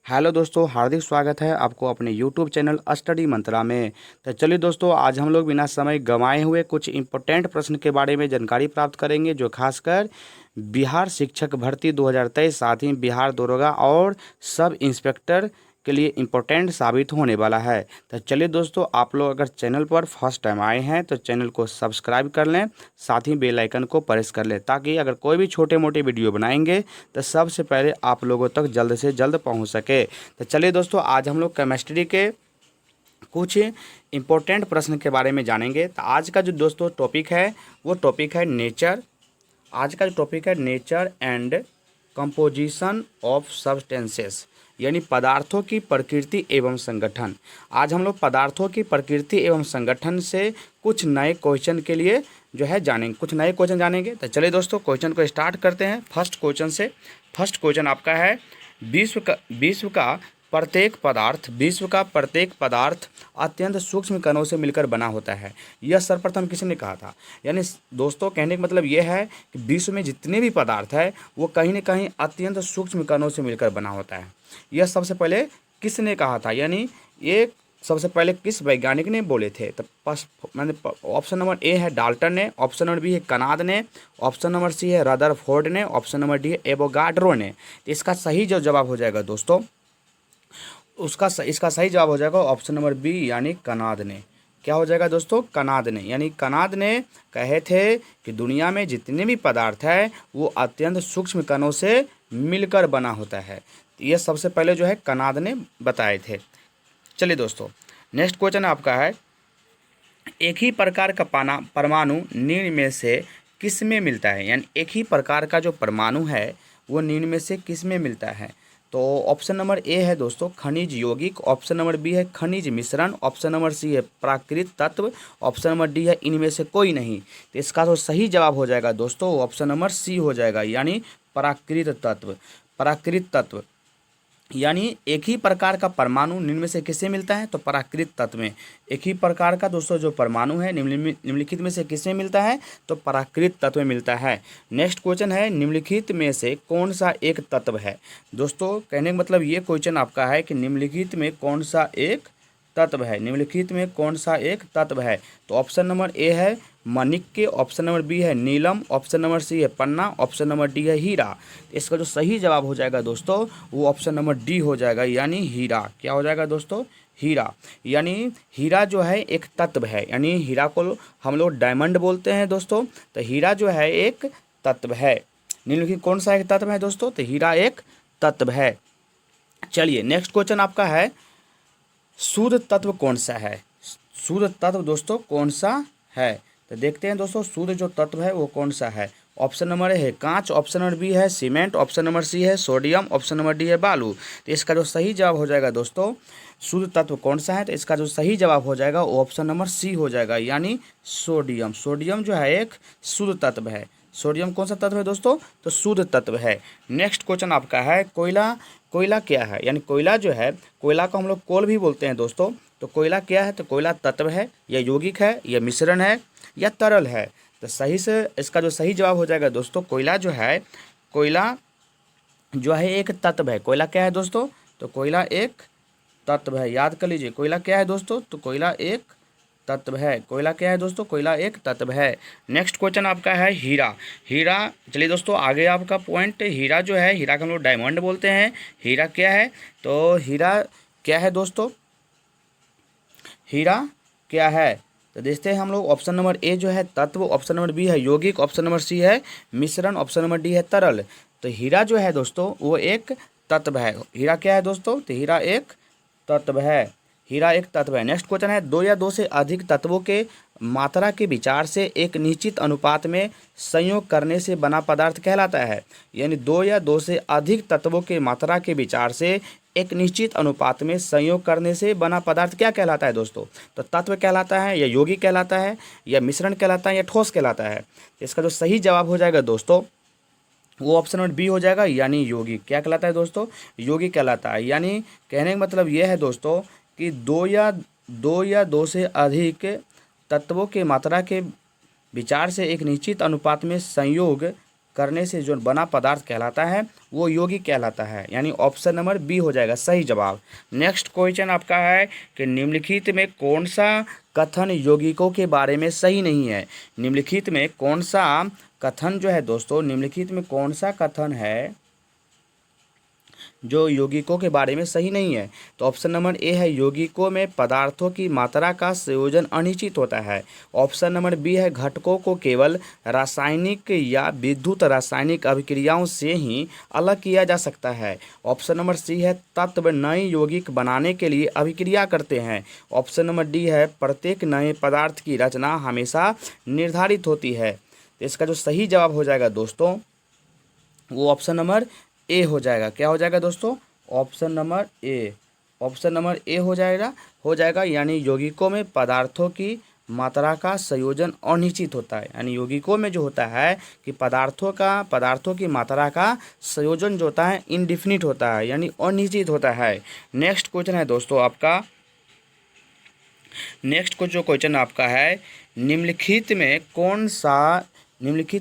Hello दोस्तों, हार्दिक स्वागत है आपको अपने यूट्यूब चैनल स्टडी मंत्रा में। तो चलिए दोस्तों, आज हम लोग बिना समय गंवाए हुए कुछ इम्पोर्टेंट प्रश्न के बारे में जानकारी प्राप्त करेंगे, जो खासकर बिहार शिक्षक भर्ती 2023 साथ ही बिहार दरोगा और सब इंस्पेक्टर के लिए इम्पोर्टेंट साबित होने वाला है। तो चलिए दोस्तों, आप लोग अगर चैनल पर फर्स्ट टाइम आए हैं तो चैनल को सब्सक्राइब कर लें, साथ ही बेल आइकन को प्रेस कर लें, ताकि अगर कोई भी छोटे मोटे वीडियो बनाएंगे तो सबसे पहले आप लोगों तक जल्द से जल्द पहुंच सके। तो चलिए दोस्तों, आज हम लोग केमिस्ट्री के कुछ इम्पोर्टेंट प्रश्न के बारे में जानेंगे। तो आज का जो दोस्तों टॉपिक है वो टॉपिक है नेचर। आज का जो टॉपिक है nature and composition of substances, यानी पदार्थों की प्रकृति एवं संगठन। आज हम लोग पदार्थों की प्रकृति एवं संगठन से कुछ नए क्वेश्चन के लिए जो है जानेंगे, कुछ नए क्वेश्चन जानेंगे। तो चलिए दोस्तों, क्वेश्चन को स्टार्ट करते हैं फर्स्ट क्वेश्चन से। फर्स्ट क्वेश्चन आपका है, विश्व का प्रत्येक पदार्थ अत्यंत सूक्ष्म कणों से मिलकर बना होता है। यह सर्वप्रथम किसने कहा था? यानी दोस्तों, कहने का मतलब यह है कि विश्व में जितने भी पदार्थ है वो कहीं न कहीं अत्यंत सूक्ष्म कणों से मिलकर बना होता है। यह सबसे पहले किसने कहा था? यानी ये सबसे पहले किस वैज्ञानिक ने बोले थे? तो मैंने ऑप्शन नंबर ए है डाल्टन ने, ऑप्शन नंबर बी है कनाद ने, ऑप्शन नंबर सी है रदरफोर्ड ने, ऑप्शन नंबर डी है एवोगाड्रो ने। तो इसका सही जो जवाब हो जाएगा दोस्तों, इसका सही जवाब हो जाएगा ऑप्शन नंबर बी, यानी कनाद ने। क्या हो जाएगा दोस्तों? कनाद ने। यानी कनाद ने कहे थे कि दुनिया में जितने भी पदार्थ है वो अत्यंत सूक्ष्म कणों से मिलकर बना होता है। तो ये सबसे पहले जो है कनाद ने बताए थे। चलिए दोस्तों, नेक्स्ट क्वेश्चन आपका है, एक ही प्रकार का परमाणु निम्न में से किस में मिलता है? यानी एक ही प्रकार का जो परमाणु है वो निम्न में से किस में मिलता है? तो ऑप्शन नंबर ए है दोस्तों खनिज यौगिक, ऑप्शन नंबर बी है खनिज मिश्रण, ऑप्शन नंबर सी है प्राकृत तत्व, ऑप्शन नंबर डी है इनमें से कोई नहीं। तो इसका तो सही जवाब हो जाएगा दोस्तों ऑप्शन नंबर सी हो जाएगा, यानी प्राकृत तत्व। प्राकृत तत्व यानी एक ही प्रकार का परमाणु निम्न में से किससे मिलता है? तो प्राकृत तत्व में। एक ही प्रकार का दोस्तों जो परमाणु है निम्नलिखित में से किसमें मिलता है? तो प्राकृत तत्व में मिलता है। नेक्स्ट क्वेश्चन है, निम्नलिखित में से कौन सा एक तत्व है? दोस्तों, कहने का मतलब ये क्वेश्चन आपका है कि निम्नलिखित में कौन सा एक तत्व है, निम्नलिखित में कौन सा एक तत्व है? तो ऑप्शन नंबर ए है माणिक्य, ऑप्शन नंबर बी है नीलम, ऑप्शन नंबर सी है पन्ना, ऑप्शन नंबर डी है हीरा। इसका जो सही जवाब हो जाएगा दोस्तों वो ऑप्शन नंबर डी हो जाएगा, यानी हीरा। क्या हो जाएगा दोस्तों? हीरा। यानी हीरा जो है एक तत्व है, यानी हीरा को हम लोग डायमंड बोलते हैं दोस्तों। तो हीरा जो है एक तत्व है। निम्नलिखित कौन सा एक तत्व है दोस्तों? तो हीरा एक तत्व है। चलिए, नेक्स्ट क्वेश्चन आपका है, शुद्ध तत्व कौन सा है? शुद्ध तत्व दोस्तों कौन सा है? तो देखते हैं दोस्तों, शुद्ध जो तत्व है वो कौन सा है। ऑप्शन नंबर ए है कांच, ऑप्शन नंबर बी है सीमेंट, ऑप्शन नंबर सी है सोडियम, ऑप्शन नंबर डी है बालू। तो इसका जो सही जवाब हो जाएगा दोस्तों, शुद्ध तत्व कौन सा है? तो इसका जो सही जवाब हो जाएगा वो ऑप्शन नंबर सी हो जाएगा, यानी सोडियम। सोडियम जो है एक शुद्ध तत्व है। सोडियम कौन सा तत्व है दोस्तों? तो शुद्ध तत्व है। नेक्स्ट क्वेश्चन आपका है, कोयला। कोयला क्या है? यानी कोयला जो है, कोयला को हम लोग कोल भी बोलते हैं दोस्तों। तो कोयला क्या है? तो कोयला तत्व है या यौगिक है या मिश्रण है या तरल है? तो सही से इसका जो सही जवाब हो जाएगा दोस्तों, कोयला जो है, कोयला जो है एक तत्व है। कोयला क्या है दोस्तों? तो कोयला एक तत्व है। याद कर लीजिए, कोयला क्या है दोस्तों? तो कोयला एक तत्व है। कोयला क्या है दोस्तों? कोयला एक तत्व है। नेक्स्ट क्वेश्चन आपका है हीरा। हीरा, चलिए दोस्तों आगे आपका पॉइंट, हीरा जो है, हीरा को हम लोग डायमंड बोलते हैं। हीरा क्या है? तो हीरा क्या है दोस्तों? हीरा क्या है? तो देखते हैं हम लोग, ऑप्शन नंबर ए जो है तत्व, ऑप्शन नंबर बी है यौगिक, ऑप्शन नंबर सी है मिश्रण, ऑप्शन नंबर डी है तरल। तो हीरा जो है दोस्तों वो एक तत्व है। हीरा क्या है दोस्तों? तो हीरा एक तत्व है। हीरा एक तत्व है। नेक्स्ट क्वेश्चन है, दो या दो से अधिक तत्वों के मात्रा के विचार से एक निश्चित अनुपात में संयोग करने से बना पदार्थ कहलाता है। यानी दो या दो से अधिक तत्वों के मात्रा के विचार से एक निश्चित अनुपात में संयोग करने से बना पदार्थ क्या कहलाता है दोस्तों? तो तत्व कहलाता है या यौगिक कहलाता है या मिश्रण कहलाता है या ठोस कहलाता है? इसका जो सही जवाब हो जाएगा दोस्तों वो ऑप्शन नंबर बी हो जाएगा, यानी यौगिक। क्या कहलाता है दोस्तों? यौगिक कहलाता है। यानी कहने का मतलब ये है दोस्तों कि दो या दो से अधिक तत्वों के मात्रा के विचार से एक निश्चित अनुपात में संयोग करने से जो बना पदार्थ कहलाता है वो यौगिक कहलाता है, यानी ऑप्शन नंबर बी हो जाएगा सही जवाब। नेक्स्ट क्वेश्चन आपका है कि निम्नलिखित में कौन सा कथन यौगिकों के बारे में सही नहीं है। निम्नलिखित में कौन सा कथन जो है दोस्तों, निम्नलिखित में कौन सा कथन है जो यौगिकों के बारे में सही नहीं है। तो ऑप्शन नंबर ए है यौगिकों में पदार्थों की मात्रा का संयोजन अनिश्चित होता है। ऑप्शन नंबर बी है घटकों को केवल रासायनिक या विद्युत रासायनिक अभिक्रियाओं से ही अलग किया जा सकता है। ऑप्शन नंबर सी है तत्व नए यौगिक बनाने के लिए अभिक्रिया करते हैं। ऑप्शन नंबर डी है प्रत्येक नए पदार्थ की रचना हमेशा निर्धारित होती है। तो इसका जो सही जवाब हो जाएगा दोस्तों वो ऑप्शन नंबर ए हो जाएगा। क्या हो जाएगा दोस्तों? Option number A. Option number ए हो जाएगा यानी यौगिकों में पदार्थों की मात्रा का संयोजन अनिश्चित होता है। यानी यौगिकों में जो होता है कि पदार्थों की मात्रा का संयोजन जो होता है इनडिफिनिट होता है, यानी अनिश्चित होता है। नेक्स्ट क्वेश्चन है दोस्तों आपका, जो क्वेश्चन आपका है निम्नलिखित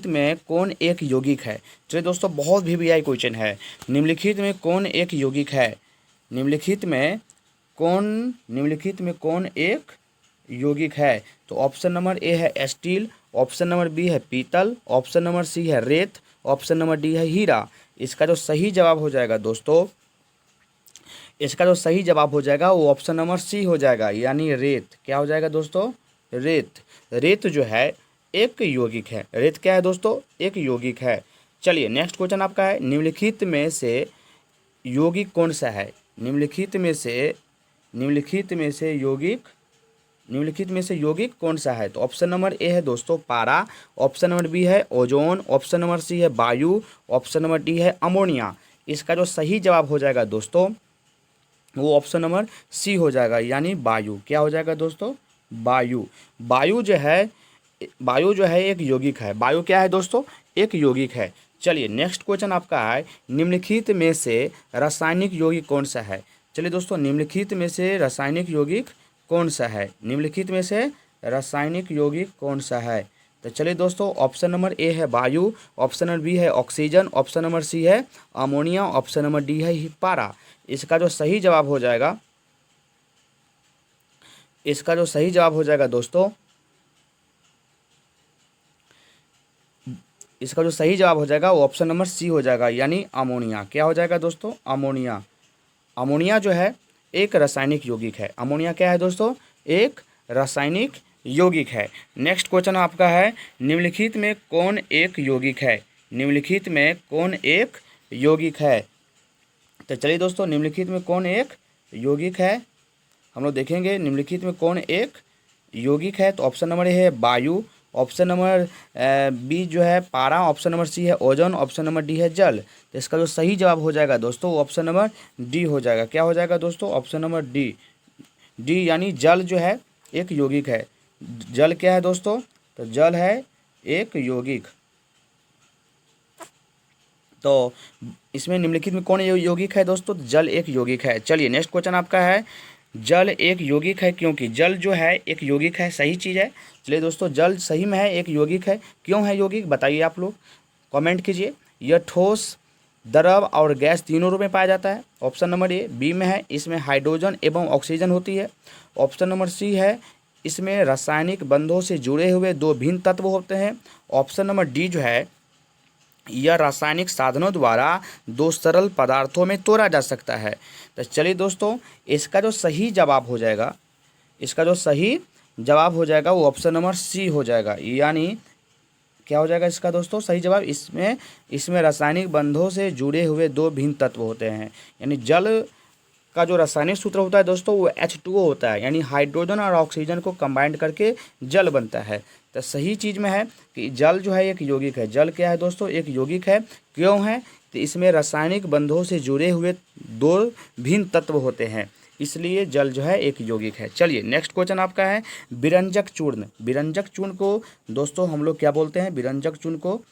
में कौन एक यौगिक है। चलिए दोस्तों बहुत वीवीआई क्वेश्चन है। निम्नलिखित में कौन एक यौगिक है। निम्नलिखित में कौन एक यौगिक है। तो ऑप्शन नंबर ए है स्टील, ऑप्शन नंबर बी है पीतल, ऑप्शन नंबर सी है रेत, ऑप्शन नंबर डी है हीरा। इसका जो सही जवाब हो जाएगा दोस्तों, वो ऑप्शन नंबर सी हो जाएगा, यानी रेत। क्या हो जाएगा दोस्तों? रेत जो है एक यौगिक है। रेत क्या है दोस्तों? एक यौगिक है। चलिए नेक्स्ट क्वेश्चन आपका है निम्नलिखित में से यौगिक कौन सा है। निम्नलिखित में से यौगिक कौन सा है। तो ऑप्शन नंबर ए है दोस्तों पारा, ऑप्शन नंबर बी है ओजोन, ऑप्शन नंबर सी है वायु, ऑप्शन नंबर डी है अमोनिया। इसका जो सही जवाब हो जाएगा दोस्तों वो ऑप्शन नंबर सी हो जाएगा, यानी वायु। क्या हो जाएगा दोस्तों? वायु जो है एक यौगिक है। वायु क्या है दोस्तों? एक यौगिक है। चलिए नेक्स्ट क्वेश्चन आपका है निम्नलिखित में से रासायनिक यौगिक कौन सा है। चलिए दोस्तों निम्नलिखित में से रासायनिक यौगिक कौन सा है। तो चलिए दोस्तों ऑप्शन नंबर ए है वायु, ऑप्शन नंबर बी है ऑक्सीजन, ऑप्शन नंबर सी है अमोनिया, ऑप्शन नंबर डी है पारा। इसका जो सही जवाब हो जाएगा दोस्तों, इसका जो सही जवाब हो जाएगा वो ऑप्शन नंबर सी हो जाएगा, यानी अमोनिया। क्या हो जाएगा दोस्तों? अमोनिया जो है एक रासायनिक यौगिक है। अमोनिया क्या है दोस्तों? एक रासायनिक यौगिक है। नेक्स्ट क्वेश्चन आपका है निम्नलिखित में कौन एक यौगिक है। तो चलिए दोस्तों निम्नलिखित में कौन एक यौगिक है हम लोग देखेंगे। निम्नलिखित में कौन एक यौगिक है। तो ऑप्शन नंबर ए है वायु, ऑप्शन नंबर बी जो है पारा, ऑप्शन नंबर सी है ओजोन, ऑप्शन नंबर डी है जल। तो इसका जो सही जवाब हो जाएगा दोस्तों वो ऑप्शन नंबर डी हो जाएगा। क्या हो जाएगा दोस्तों? ऑप्शन नंबर डी यानी जल जो है एक यौगिक है। जल क्या है दोस्तों? तो जल है एक यौगिक। तो इसमें निम्नलिखित में कौन यौगिक है दोस्तों? जल एक यौगिक है। चलिए नेक्स्ट क्वेश्चन आपका है जल एक यौगिक है क्योंकि। जल जो है एक यौगिक है, सही चीज़ है। चलिए दोस्तों जल सही में है एक यौगिक है। क्यों है यौगिक बताइए आप लोग, कमेंट कीजिए। यह ठोस, द्रव और गैस तीनों रूप में पाया जाता है। ऑप्शन नंबर ए। बी में है इसमें हाइड्रोजन एवं ऑक्सीजन होती है। ऑप्शन नंबर सी है इसमें रासायनिक बंधों से जुड़े हुए दो भिन्न तत्व होते हैं। ऑप्शन नंबर डी जो है यह रासायनिक साधनों द्वारा दो सरल पदार्थों में तोड़ा जा सकता है। तो चलिए दोस्तों इसका जो सही जवाब हो जाएगा वो ऑप्शन नंबर सी हो जाएगा, यानी क्या हो जाएगा इसका दोस्तों सही जवाब? इसमें रासायनिक बंधों से जुड़े हुए दो भिन्न तत्व होते हैं। यानी जल का जो रासायनिक सूत्र होता है दोस्तों वो H2O होता है, यानी हाइड्रोजन और ऑक्सीजन को कंबाइंड करके जल बनता है। तो सही चीज़ में है कि जल जो है एक यौगिक है। जल क्या है दोस्तों? एक यौगिक है। क्यों है? तो इसमें रासायनिक बंधों से जुड़े हुए दो भिन्न तत्व होते हैं, इसलिए जल जो है एक यौगिक है। चलिए नेक्स्ट क्वेश्चन आपका है विरंजक चूर्ण। विरंजक चूर्ण को दोस्तों हम लोग क्या बोलते हैं? विरंजक चूर्ण को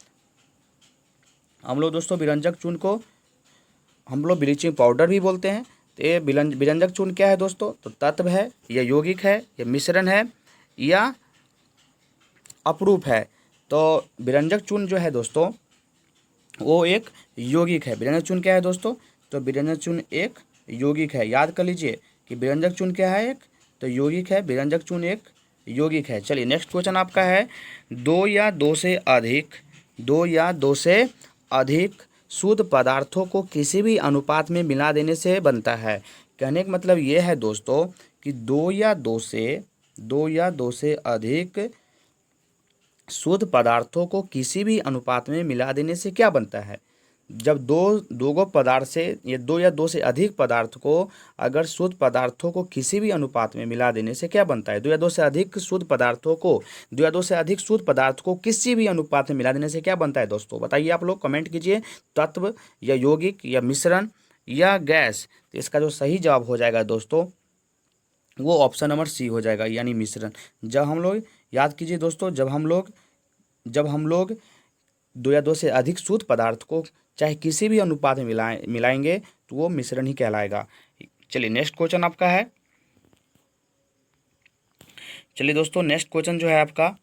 हम लोग ब्लीचिंग पाउडर भी बोलते हैं। तो ये विरंजक चूर्ण क्या है दोस्तों? तो तत्व है या यौगिक है या मिश्रण है या अपरूप है। तो विरंजक चूर्ण जो है दोस्तों वो एक यौगिक है। व्यंजक चूर्ण क्या है दोस्तों? तो व्यंजक चूर्ण एक यौगिक है। याद कर लीजिए कि व्यंजक चूर्ण क्या है? एक तो यौगिक है। व्यंजक चूर्ण एक यौगिक है। चलिए नेक्स्ट क्वेश्चन आपका है, दो या दो से अधिक शुद्ध पदार्थों को किसी भी अनुपात में मिला देने से बनता है। कहने का मतलब ये है दोस्तों कि दो या दो से अधिक शुद्ध पदार्थों को किसी भी अनुपात में मिला देने से क्या बनता है? जब दो गो पदार्थ से ये दो या दो से अधिक पदार्थ को अगर शुद्ध पदार्थों को किसी भी अनुपात में मिला देने से क्या बनता है? दो या दो से अधिक शुद्ध पदार्थों को दो या दो से अधिक शुद्ध पदार्थ को किसी भी अनुपात में मिला देने से क्या बनता है दोस्तों? बताइए आप लोग, कमेंट कीजिए। तत्व या यौगिक या मिश्रण या गैस? तो इसका जो सही जवाब हो जाएगा दोस्तों वो ऑप्शन नंबर सी हो जाएगा, यानी मिश्रण। जब हम लोग, याद कीजिए दोस्तों, जब हम लोग दो या दो से अधिक शुद्ध पदार्थ को चाहे किसी भी अनुपात में मिलाएंगे तो वो मिश्रण ही कहलाएगा। चलिए नेक्स्ट क्वेश्चन आपका है। चलिए दोस्तों नेक्स्ट क्वेश्चन जो है आपका,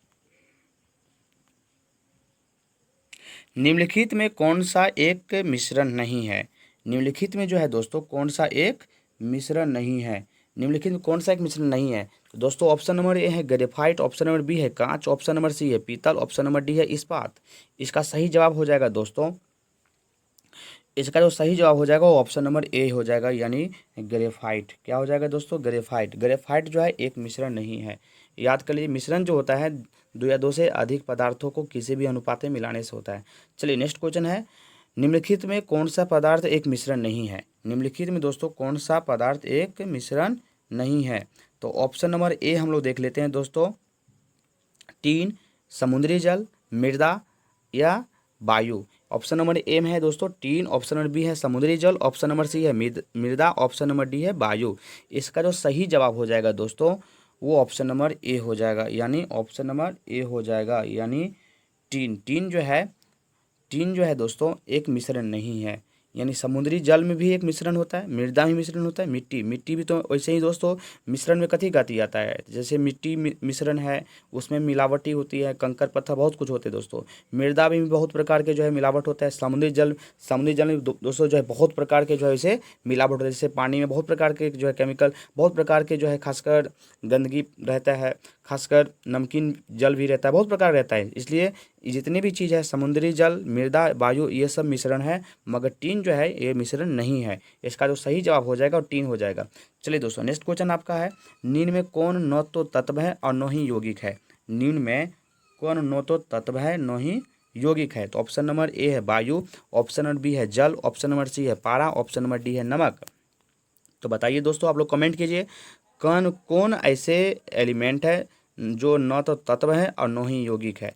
निम्नलिखित में कौन सा एक मिश्रण नहीं है? निम्नलिखित में जो है दोस्तों कौन सा एक मिश्रण नहीं है? निम्नलिखित में कौन सा एक मिश्रण नहीं है? तो दोस्तों ऑप्शन नंबर ए है ग्रेफाइट, ऑप्शन नंबर बी है कांच, ऑप्शन नंबर सी है पीतल, ऑप्शन नंबर डी है इस्पात। इसका सही जवाब हो जाएगा दोस्तों, इसका जो सही जवाब हो जाएगा वो ऑप्शन नंबर ए हो जाएगा, यानी ग्रेफाइट। क्या हो जाएगा दोस्तों? ग्रेफाइट। ग्रेफाइट जो है एक मिश्रण नहीं है। याद कर लीजिए, मिश्रण जो होता है दो या दो से अधिक पदार्थों को किसी भी अनुपात में मिलाने से होता है। चलिए नेक्स्ट क्वेश्चन है, निम्नलिखित में कौन सा पदार्थ एक मिश्रण नहीं है? निम्नलिखित में दोस्तों कौन सा पदार्थ एक मिश्रण नहीं है? तो ऑप्शन नंबर ए हम लोग देख लेते हैं दोस्तों, टीन, समुद्री जल, मृदा या वायु। ऑप्शन नंबर ए में है दोस्तों टीन, ऑप्शन नंबर बी है समुद्री जल, ऑप्शन नंबर सी है मृदा, ऑप्शन नंबर डी है वायु। इसका जो सही जवाब हो जाएगा दोस्तों वो ऑप्शन नंबर ए हो जाएगा, यानी ऑप्शन नंबर ए हो जाएगा, यानी टीन। टीन जो है दोस्तों एक मिश्रण नहीं है। यानी समुद्री जल में भी एक मिश्रण होता है, मृदा में मिश्रण होता है, मिट्टी भी तो वैसे ही दोस्तों मिश्रण में कथी कहती जाता है, जैसे मिट्टी मिश्रण है उसमें मिलावटी होती है, कंकर पत्थर बहुत कुछ होते हैं दोस्तों। मृदा में भी बहुत प्रकार के जो है मिलावट होता है। समुद्री जल में दोस्तों जो है बहुत प्रकार के जो है इसे मिलावट होता है। जैसे पानी में बहुत प्रकार के जो है केमिकल, बहुत प्रकार के जो है खासकर गंदगी रहता है, खासकर नमकीन जल भी रहता है, बहुत प्रकार रहता है। इसलिए जितनी भी चीज़ है समुद्री जल, मृदा, वायु, ये सब मिश्रण है, मगर टीन जो है ये मिश्रण नहीं है। इसका जो सही जवाब हो जाएगा वो टीन हो जाएगा। चलिए दोस्तों नेक्स्ट क्वेश्चन आपका है, निम्न में कौन न तो तत्व है और न ही यौगिक है? निम्न में कौन न तो तत्व है न ही यौगिक है? तो ऑप्शन नंबर ए है वायु, ऑप्शन नंबर बी है जल, ऑप्शन नंबर सी है पारा, ऑप्शन नंबर डी है नमक। तो बताइए दोस्तों, आप लोग कमेंट कीजिए, कौन कौन ऐसे एलिमेंट है जो न तो तत्व है और न ही यौगिक है?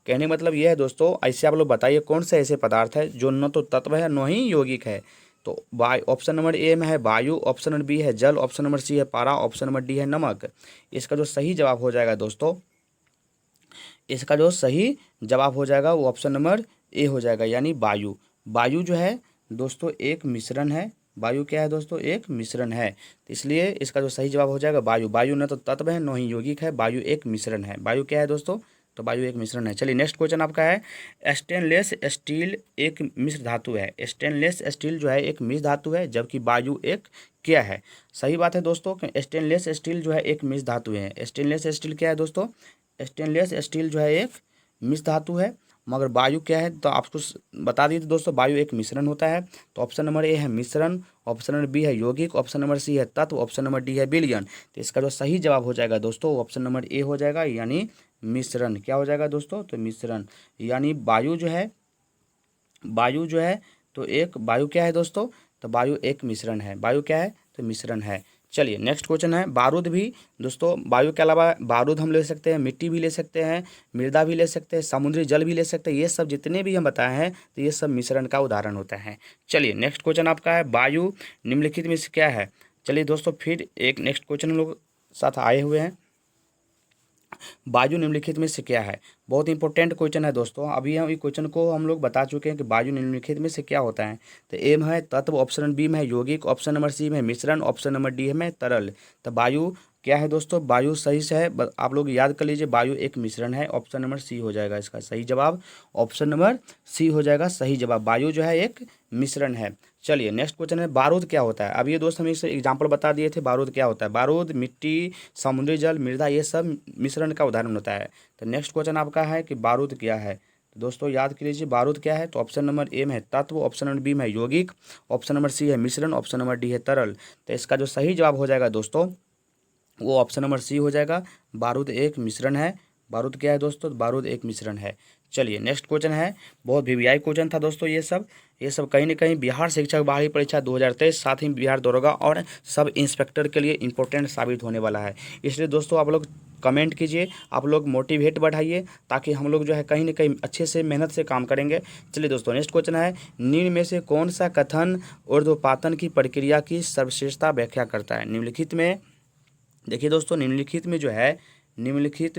कहने का मतलब ये है दोस्तों, ऐसे आप लोग बताइए कौन से ऐसे पदार्थ है जो न तो तत्व है न ही यौगिक है? तो ऑप्शन नंबर ए में है वायु, ऑप्शन नंबर बी है जल, ऑप्शन नंबर सी है पारा, ऑप्शन नंबर डी है नमक। इसका जो सही जवाब हो जाएगा दोस्तों, इसका जो सही जवाब हो जाएगा वो ऑप्शन नंबर ए हो जाएगा, यानी वायु। वायु जो है दोस्तों एक मिश्रण है। वायु क्या है दोस्तों? एक मिश्रण है। तो इसलिए इसका जो सही जवाब हो जाएगा वायु। वायु न तो तत्व है न ही यौगिक है, वायु एक मिश्रण है। वायु क्या है दोस्तों? तो वायु एक मिश्रण है। चलिए नेक्स्ट क्वेश्चन आपका है, स्टेनलेस स्टील एक मिश्र धातु है। स्टेनलेस स्टील जो है एक मिश्र धातु है, जबकि वायु एक क्या है? सही बात है दोस्तों, स्टेनलेस स्टील जो है एक मिश्र धातु है। स्टेनलेस स्टील क्या है दोस्तों? स्टेनलेस स्टील जो है एक मिश्र धातु है, मगर वायु क्या है? तो आपको बता दीजिए दोस्तों, वायु एक मिश्रण होता है। तो ऑप्शन नंबर ए है मिश्रण, ऑप्शन नंबर बी है यौगिक, ऑप्शन नंबर सी है तत्व, ऑप्शन नंबर डी है विलयन। तो इसका जो सही जवाब हो जाएगा दोस्तों ऑप्शन नंबर ए हो जाएगा, यानी मिश्रण। क्या हो जाएगा दोस्तों? तो मिश्रण, यानी वायु जो है तो एक वायु क्या है दोस्तों? तो वायु एक मिश्रण है। वायु क्या है? तो मिश्रण है। चलिए नेक्स्ट क्वेश्चन है, बारूद भी दोस्तों, वायु के अलावा बारूद हम ले सकते हैं, मिट्टी भी ले सकते हैं, मृदा भी ले सकते हैं, समुद्री जल भी ले सकते हैं। ये सब जितने भी हम बताए हैं तो ये सब मिश्रण का उदाहरण होता है। चलिए नेक्स्ट क्वेश्चन आपका है, वायु निम्नलिखित में से क्या है? चलिए दोस्तों फिर एक नेक्स्ट क्वेश्चन हम लोग साथ आए हुए हैं, वायु निम्नलिखित में से क्या है? बहुत इंपॉर्टेंट क्वेश्चन है दोस्तों। अभी हम इस क्वेश्चन को हम लोग बता चुके हैं कि वायु निम्नलिखित में से क्या होता है। तो ए में है तत्व, ऑप्शन बी में है यौगिक, ऑप्शन नंबर सी में है मिश्रण, ऑप्शन नंबर डी में तरल। तो वायु क्या है दोस्तों, वायु सही से है, आप लोग याद कर लीजिए, वायु एक मिश्रण है। ऑप्शन नंबर सी हो जाएगा इसका सही जवाब। ऑप्शन नंबर सी हो जाएगा सही जवाब, वायु जो है एक मिश्रण है। चलिए नेक्स्ट क्वेश्चन है, बारूद क्या होता है। अब ये दोस्त हम इस एग्जाम्पल बता दिए थे, बारूद क्या होता है। बारूद मिट्टी, समुद्री जल, मृदा, ये सब मिश्रण का उदाहरण होता है। तो नेक्स्ट क्वेश्चन आपका है कि बारूद क्या है। तो दोस्तों याद कर लीजिए, बारूद क्या है। तो ऑप्शन नंबर ए में है तत्व, ऑप्शन नंबर बी में है यौगिक, ऑप्शन नंबर सी है मिश्रण, ऑप्शन नंबर डी है तरल। तो इसका जो सही जवाब हो जाएगा दोस्तों, वो ऑप्शन नंबर सी हो जाएगा, बारूद एक मिश्रण है। बारूद क्या है दोस्तों, बारूद एक मिश्रण है। चलिए नेक्स्ट क्वेश्चन है, बहुत वीवीआई क्वेश्चन था दोस्तों ये सब कहीं ना कहीं बिहार शिक्षक बारहवीं परीक्षा 2023, साथ ही बिहार दरोगा और सब इंस्पेक्टर के लिए इंपॉर्टेंट साबित होने वाला है। इसलिए दोस्तों आप लोग कमेंट कीजिए, आप लोग मोटिवेट बढ़ाइए, ताकि हम लोग जो है कहीं ना कहीं अच्छे से मेहनत से काम करेंगे। चलिए दोस्तों नेक्स्ट क्वेश्चन है, निम्न में से कौन सा कथन ऊर्ध्वपातन की प्रक्रिया की सर्वश्रेष्ठता व्याख्या करता है। निम्नलिखित में देखिए दोस्तों, निम्नलिखित में जो है, निम्नलिखित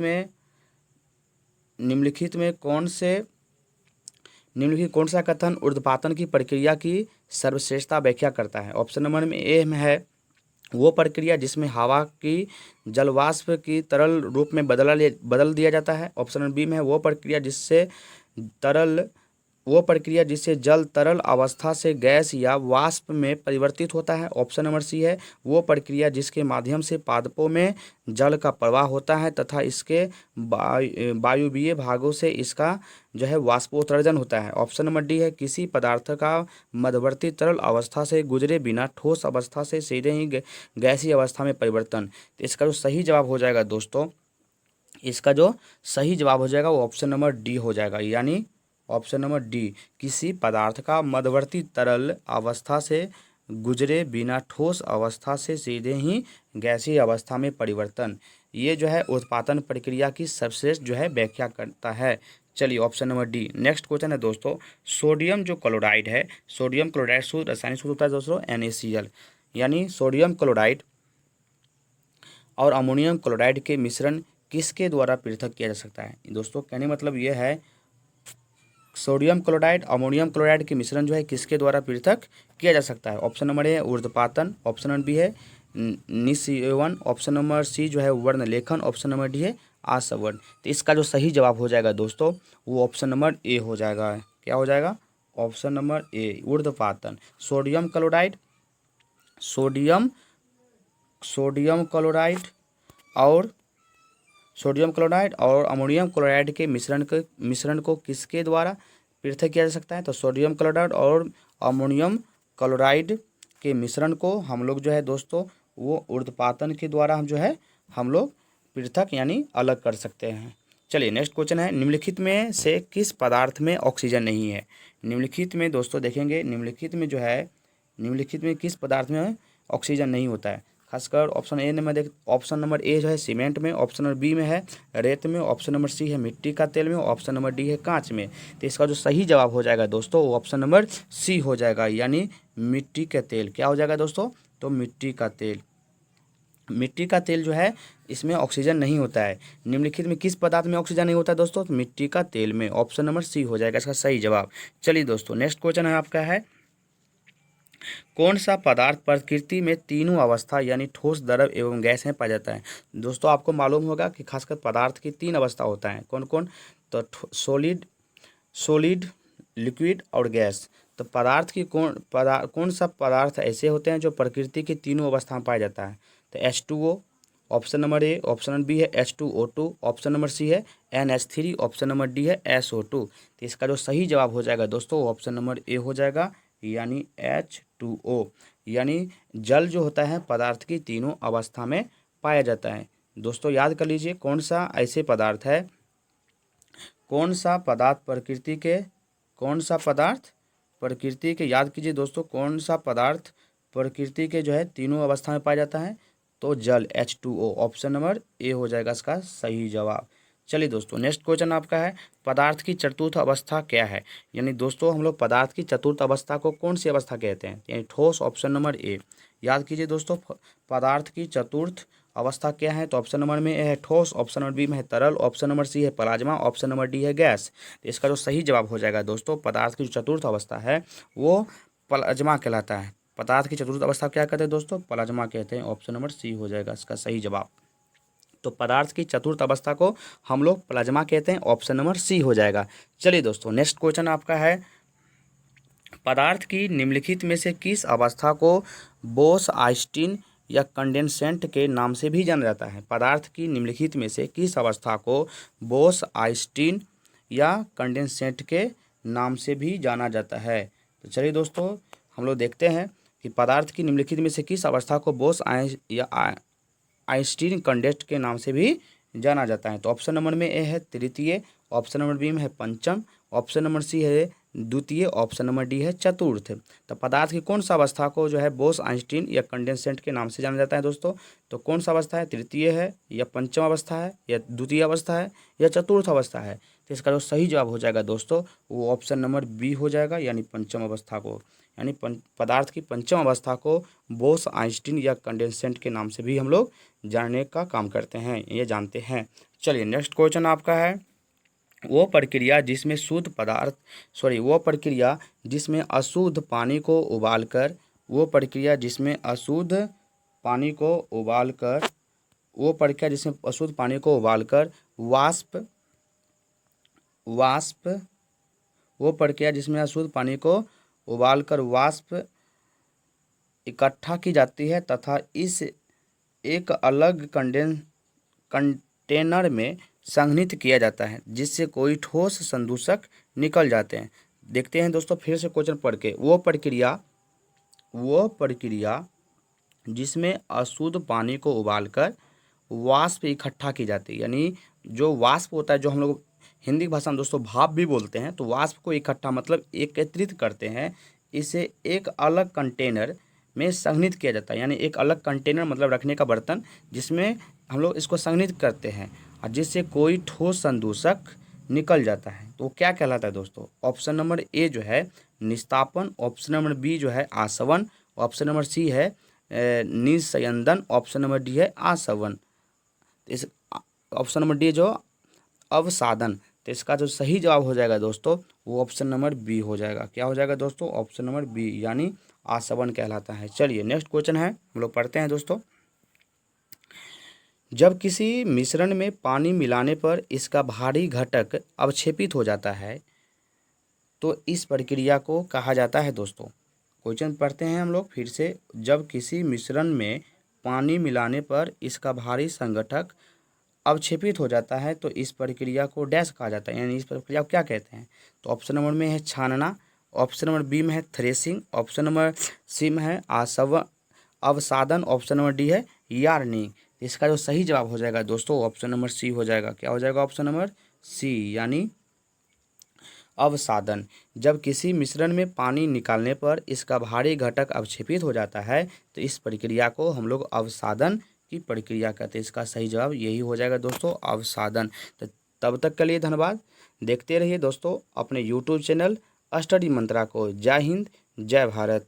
कौन सा कथन ऊर्ध्वपातन की प्रक्रिया की सर्वश्रेष्ठता व्याख्या करता है। ऑप्शन नंबर में ए में है, वो प्रक्रिया जिसमें हवा की जलवाष्प की तरल रूप में बदल दिया जाता है। ऑप्शन नंबर बी में है, वो प्रक्रिया जिससे जल तरल अवस्था से गैस या वाष्प में परिवर्तित होता है। ऑप्शन नंबर सी है, वो प्रक्रिया जिसके माध्यम से पादपों में जल का प्रवाह होता है तथा इसके वायुवीय भागों से इसका जो है वाष्पोत्सर्जन होता है। ऑप्शन नंबर डी है, किसी पदार्थ का मध्यवर्ती तरल अवस्था से गुजरे बिना ठोस अवस्था से सीधे ही गैसीय अवस्था में परिवर्तन। तो इसका जो सही जवाब हो जाएगा दोस्तों, इसका जो सही जवाब हो जाएगा वो ऑप्शन नंबर डी हो जाएगा, यानी ऑप्शन नंबर डी, किसी पदार्थ का मध्यवर्ती तरल अवस्था से गुजरे बिना ठोस अवस्था से सीधे ही गैसीय अवस्था में परिवर्तन, ये जो है उत्पादन प्रक्रिया की सर्वश्रेष्ठ जो है व्याख्या करता है। चलिए option number D. Next question है दोस्तों, सोडियम जो क्लोराइड है, सोडियम क्लोराइड शुद्ध रासायनिक सूत्र होता है दोस्तों NaCl, यानी सोडियम क्लोराइड और अमोनियम क्लोराइड के मिश्रण किसके द्वारा पृथक किया जा सकता है। दोस्तों कहने मतलब ये है, सोडियम क्लोराइड अमोनियम क्लोराइड के मिश्रण जो है किसके द्वारा पृथक किया जा सकता है। ऑप्शन नंबर ए है ऊर्ध्वपातन, ऑप्शन नंबर बी है निःसंयोजन, ऑप्शन नंबर सी जो है वर्ण लेखन, ऑप्शन नंबर डी है आसवन। तो इसका जो सही जवाब हो जाएगा दोस्तों, वो ऑप्शन नंबर ए हो जाएगा। क्या हो जाएगा, ऑप्शन नंबर ए ऊर्ध्वपातन। सोडियम क्लोराइड सोडियम क्लोराइड और अमोनियम क्लोराइड के मिश्रण को किसके द्वारा पृथक किया जा सकता है। तो सोडियम क्लोराइड और अमोनियम क्लोराइड के मिश्रण को हम लोग जो है दोस्तों, वो ऊर्ध्वपातन के द्वारा हम लोग पृथक यानी अलग कर सकते हैं। चलिए नेक्स्ट क्वेश्चन है, निम्नलिखित में से किस पदार्थ में ऑक्सीजन नहीं है। निम्नलिखित में दोस्तों देखेंगे, निम्नलिखित में किस पदार्थ में ऑक्सीजन नहीं होता है। खासकर ऑप्शन नंबर ए जो है सीमेंट में, ऑप्शन नंबर बी में है रेत में, ऑप्शन नंबर सी है मिट्टी का तेल में, ऑप्शन नंबर डी है कांच में। तो इसका जो सही जवाब हो जाएगा दोस्तों, वो ऑप्शन नंबर सी हो जाएगा, यानी मिट्टी का तेल। क्या हो जाएगा दोस्तों, तो मिट्टी का तेल जो है इसमें ऑक्सीजन नहीं होता है। निम्नलिखित में किस पदार्थ में ऑक्सीजन नहीं होता है दोस्तों, तो मिट्टी का तेल में। ऑप्शन नंबर सी हो जाएगा इसका सही जवाब। चलिए दोस्तों नेक्स्ट क्वेश्चन है आपका है, कौन सा पदार्थ प्रकृति में तीनों अवस्था यानी ठोस, द्रव एवं गैस में पाया जाता है। दोस्तों आपको मालूम होगा कि खासकर पदार्थ की 3 अवस्था होता है, कौन कौन, तो सॉलिड, लिक्विड और गैस। तो पदार्थ की कौन सा पदार्थ ऐसे होते हैं जो प्रकृति की तीनों अवस्था में पाया जाता है। तो H2O, option number A, option number B है H2O2, ऑप्शन नंबर सी है NH3, ऑप्शन नंबर डी है SO2। तो इसका जो सही जवाब हो जाएगा दोस्तों, ऑप्शन नंबर ए हो जाएगा, यानी H2O, यानी जल जो होता है पदार्थ की तीनों अवस्था में पाया जाता है। दोस्तों याद कर लीजिए, कौन सा पदार्थ प्रकृति के याद कीजिए दोस्तों, कौन सा पदार्थ प्रकृति के जो है तीनों अवस्था में पाया जाता है, तो जल H2O, ऑप्शन नंबर ए हो जाएगा इसका सही जवाब। चलिए दोस्तों नेक्स्ट क्वेश्चन आपका है, पदार्थ की चतुर्थ अवस्था क्या है। यानी दोस्तों हम लोग पदार्थ की चतुर्थ अवस्था को कौन सी अवस्था कहते हैं, यानी ठोस, ऑप्शन नंबर ए। याद कीजिए दोस्तों, पदार्थ की चतुर्थ अवस्था क्या है, तो ऑप्शन नंबर में ए है ठोस, ऑप्शन नंबर बी में है तरल, ऑप्शन नंबर सी है प्लाज्मा, ऑप्शन नंबर डी है गैस। तो इसका जो सही जवाब हो जाएगा दोस्तों, पदार्थ की जो चतुर्थ अवस्था है वो प्लाज्मा कहलाता है। पदार्थ की चतुर्थ अवस्था क्या कहते हैं दोस्तों? प्लाज्मा कहते हैं। ऑप्शन नंबर सी हो जाएगा इसका सही जवाब। तो पदार्थ की चतुर्थ अवस्था को हम लोग प्लाज्मा कहते हैं। ऑप्शन नंबर सी हो जाएगा। चलिए दोस्तों, नेक्स्ट क्वेश्चन आपका है, पदार्थ की निम्नलिखित में से किस अवस्था को बोस आइंस्टीन या कंडेंसेंट के नाम से भी जाना जाता है? पदार्थ की निम्नलिखित में से किस अवस्था को बोस आइंस्टीन या कंडेंसेंट के नाम से भी जाना जाता है? तो चलिए दोस्तों, हम लोग देखते हैं कि पदार्थ की निम्नलिखित में से किस अवस्था को बोस आइंस्टीन कंडेंसेंट के नाम से भी जाना जाता है। तो ऑप्शन नंबर में ए है तृतीय, ऑप्शन नंबर बी में है पंचम, ऑप्शन नंबर सी है द्वितीय, ऑप्शन नंबर डी है चतुर्थ। तो पदार्थ की कौन सा अवस्था को जो है बोस आइंस्टीन या कंडेंसेंट के नाम से जाना जाता है दोस्तों? तो कौन सा अवस्था है? तृतीय है या पंचम अवस्था है या द्वितीय अवस्था है या चतुर्थ अवस्था है? तो इसका जो सही जवाब हो जाएगा दोस्तों वो ऑप्शन नंबर बी हो जाएगा, यानी पंचम अवस्था को, यानी पदार्थ की पंचम अवस्था को बोस आइंस्टीन या कंडेंसेंट के नाम से भी हम लोग जानने का काम करते हैं, ये जानते हैं। चलिए नेक्स्ट क्वेश्चन आपका है, वो प्रक्रिया जिसमें अशुद्ध पानी को उबालकर वाष्प इकट्ठा की जाती है तथा इस एक अलग कंटेनर में संघनित किया जाता है, जिससे कोई ठोस संदूषक निकल जाते हैं। देखते हैं दोस्तों फिर से क्वेश्चन पढ़ के, वो प्रक्रिया जिसमें अशुद्ध पानी को उबालकर वाष्प इकट्ठा की जाती है, यानी जो वाष्प होता है, जो हम लोग हिंदी भाषा में दोस्तों भाप भी बोलते हैं, तो वाष्प को इकट्ठा मतलब एकत्रित करते हैं, इसे एक अलग कंटेनर में संघनित किया जाता है, यानी एक अलग कंटेनर मतलब रखने का बर्तन जिसमें हम लोग इसको संघनित करते हैं और जिससे कोई ठोस संदूषक निकल जाता है। तो वो क्या कहलाता है दोस्तों? ऑप्शन नंबर ए जो है निस्तापन, ऑप्शन नंबर बी जो है आसवन, ऑप्शन नंबर सी है निस्यंदन, ऑप्शन नंबर डी है आसवन, इस ऑप्शन नंबर डी जो अवसादन। तो इसका जो सही जवाब हो जाएगा दोस्तों वो ऑप्शन नंबर बी हो जाएगा। क्या हो जाएगा दोस्तों? ऑप्शन नंबर बी, यानी आसवन कहलाता है। चलिए नेक्स्ट क्वेश्चन है, हम लोग पढ़ते हैं दोस्तों, जब किसी मिश्रण में पानी मिलाने पर इसका भारी घटक अवक्षेपित हो जाता है तो इस प्रक्रिया को कहा जाता है दोस्तों। क्वेश्चन पढ़ते हैं हम लोग फिर से, जब किसी मिश्रण में पानी मिलाने पर इसका भारी संघटक अवक्षेपित हो जाता है तो इस प्रक्रिया को डैश कहा जाता है, यानी इस प्रक्रिया को क्या कहते हैं? तो ऑप्शन नंबर में है छानना, ऑप्शन नंबर बी में है थ्रेसिंग, ऑप्शन नंबर सी में है अवसादन, ऑप्शन नंबर डी है यार्निंग। इसका जो सही जवाब हो जाएगा दोस्तों ऑप्शन नंबर सी हो जाएगा। क्या हो जाएगा? ऑप्शन नंबर सी, यानी अवसादन। जब किसी मिश्रण में पानी निकालने पर इसका भारी घटक अवक्षेपित हो जाता है तो इस प्रक्रिया को हम लोग अवसादन की प्रक्रिया कहते हैं। इसका सही जवाब यही हो जाएगा दोस्तों, अवसादन। तो तब तक के लिए धन्यवाद। देखते रहिए दोस्तों अपने YouTube चैनल स्टडी मंत्रा को। जय हिंद, जय भारत।